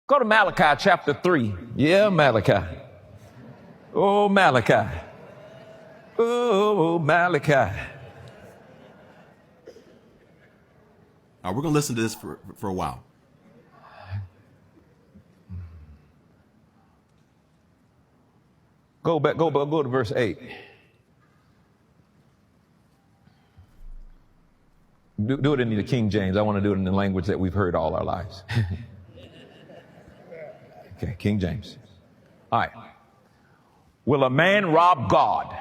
Go to Malachi chapter 3. Yeah, Malachi. Oh, Malachi. Oh, Malachi. We're going to listen to this for a while. Go to verse 8. Do it in the King James. I want to do it in the language that we've heard all our lives. Okay, King James. All right. Will a man rob God?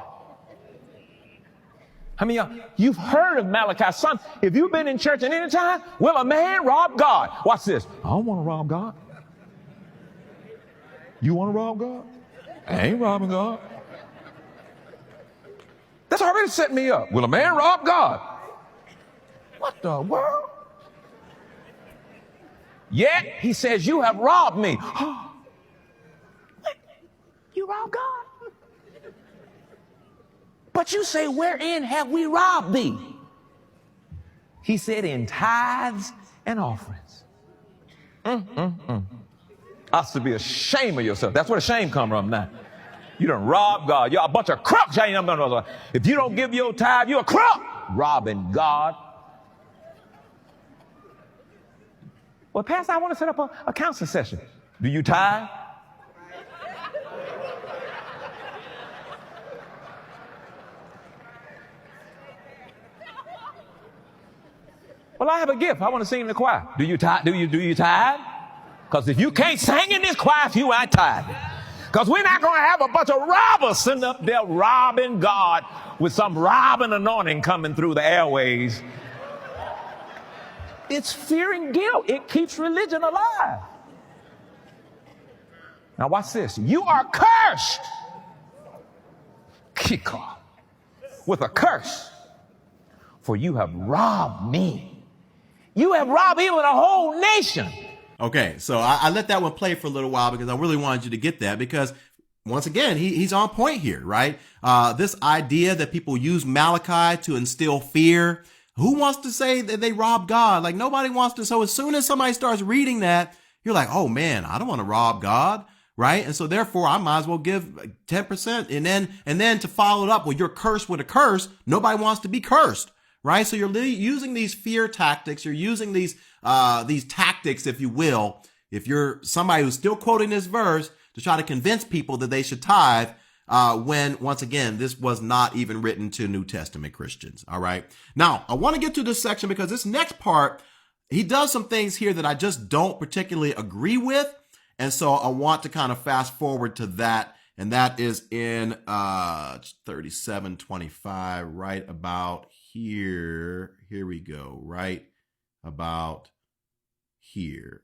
How many of y'all, you've heard of Malachi, son? If you've been in church at any time, will a man rob God? Watch this. I don't want to rob God. You want to rob God? I ain't robbing God. That's already set me up. Will a man rob God? What the world? Yet he says, you have robbed me. You robbed God? But you say, wherein have we robbed thee? He said, in tithes and offerings. Ought to be ashamed of yourself. That's where the shame come from now. You done robbed God. You're a bunch of crooks. If you don't give your tithe, you're a crook. Robbing God. Well, Pastor, I want to set up a counseling session. Do you tithe? Well, I have a gift. I want to sing in the choir. Do you tithe? Do you tithe? Because if you can't sing in this choir, you ain't tithing. Because we're not going to have a bunch of robbers sitting up there robbing God with some robbing anointing coming through the airways. It's fear and guilt. It keeps religion alive. Now watch this. You are cursed. Kick off. With a curse. For you have robbed me. You have robbed even a whole nation. Okay, so I let that one play for a little while because I really wanted you to get that because, once again, he's on point here, right? This idea that people use Malachi to instill fear. Who wants to say that they rob God? Like, nobody wants to. So as soon as somebody starts reading that, you're like, oh, man, I don't want to rob God, right? And so therefore, I might as well give 10%. And then to follow it up, well, you're cursed with a curse. Nobody wants to be cursed. Right. So you're using these fear tactics. You're using these tactics, if you will, if you're somebody who's still quoting this verse to try to convince people that they should tithe, when once again, this was not even written to New Testament Christians. All right. Now, I want to get to this section because this next part, he does some things here that I just don't particularly agree with. And so I want to kind of fast forward to that. And that is in 37:25, right about here we go, right about here.